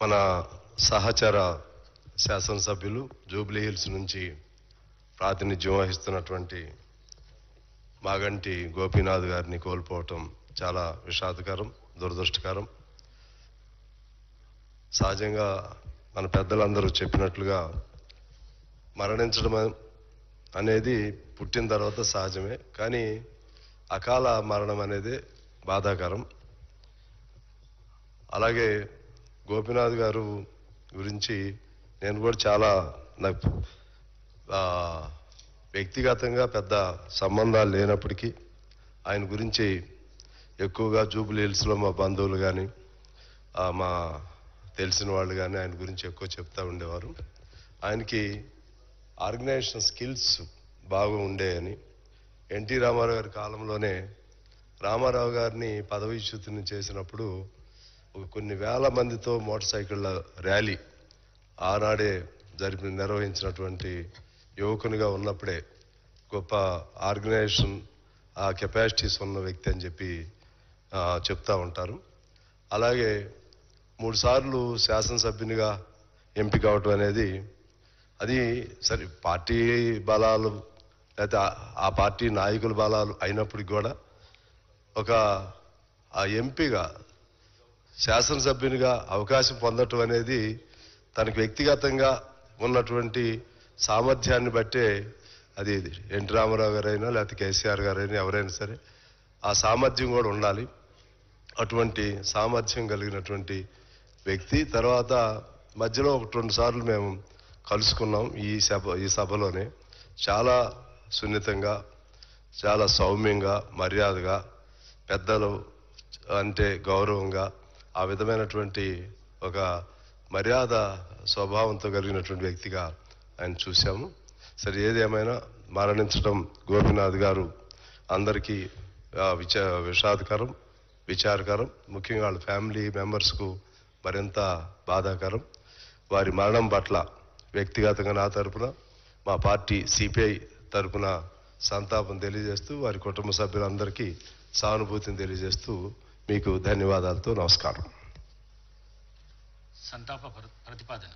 మన సహచర శాసనసభ్యులు జూబ్లీ హిల్స్ నుంచి ప్రాతినిధ్యం వహిస్తున్నటువంటి మాగంటి గోపీనాథ్ గారిని కోల్పోవటం చాలా విషాదకరం, దురదృష్టకరం. సహజంగా మన పెద్దలందరూ చెప్పినట్లుగా మరణించడం అనేది పుట్టిన తర్వాత సహజమే, కానీ అకాల మరణం అనేది బాధాకరం. అలాగే గోపీనాథ్ గారు గురించి నేను కూడా చాలా నాకు వ్యక్తిగతంగా పెద్ద సంబంధాలు లేనప్పటికీ ఆయన గురించి ఎక్కువగా జూబ్లీ హిల్స్లో మా బంధువులు కానీ మా తెలిసిన వాళ్ళు కానీ ఆయన గురించి ఎక్కువ చెప్తా ఉండేవారు. ఆయనకి ఆర్గనైజేషన్ స్కిల్స్ బాగా ఉండేయని, ఎన్టీ రామారావు గారి కాలంలోనే రామారావు గారిని పదవీచ్యుతిని చేసినప్పుడు కొన్ని వేల మందితో మోటార్ సైకిళ్ళ ర్యాలీ ఆనాడే నిర్వహించినటువంటి యువకునిగా ఉన్నప్పుడే గొప్ప ఆర్గనైజేషన్ ఆ కెపాసిటీస్ ఉన్న వ్యక్తి అని చెప్పి చెప్తా ఉంటారు. అలాగే 3 సార్లు శాసనసభ్యునిగా ఎంపిక అవటం అనేది అది సరే పార్టీ బలాలు లేకపోతే ఆ పార్టీ నాయకుల బలాలు అయినప్పటికీ కూడా ఒక ఆ ఎంపీగా శాసనసభ్యునిగా అవకాశం పొందటం అనేది తనకు వ్యక్తిగతంగా ఉన్నటువంటి సామర్థ్యాన్ని బట్టే, అది ఎన్టీ రామారావు గారైనా లేకపోతే కేసీఆర్ గారైనా ఎవరైనా సరే ఆ సామర్థ్యం కూడా ఉండాలి. అటువంటి సామర్థ్యం కలిగినటువంటి వ్యక్తి. తర్వాత మధ్యలో 1-2 సార్లు మేము కలుసుకున్నాం ఈ సభలోనే. చాలా సున్నితంగా, చాలా సౌమ్యంగా, మర్యాదగా, పెద్దలు అంటే గౌరవంగా, ఆ విధమైనటువంటి ఒక మర్యాద స్వభావంతో కలిగినటువంటి వ్యక్తిగా ఆయన చూశాము. సరే ఏదేమైనా మరణించడం గోపీనాథ్ గారు అందరికీ విచారకరం. ముఖ్యంగా వాళ్ళ ఫ్యామిలీ మెంబర్స్కు మరింత బాధాకరం. వారి మరణం పట్ల వ్యక్తిగతంగా నా తరపున, మా పార్టీ సిపిఐ తరపున సంతాపం తెలియజేస్తూ, వారి కుటుంబ సభ్యులందరికీ సానుభూతిని తెలియజేస్తూ మీకు ధన్యవాదాలతో నమస్కారం. సంతాప ప్రతిపాదన.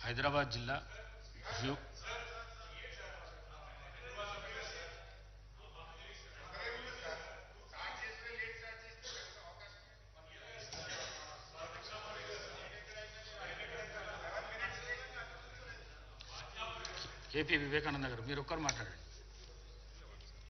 హైదరాబాద్ జిల్లా కేపీ వివేకానంద గారు, మీరు ఒక్కరు మాట్లాడండి.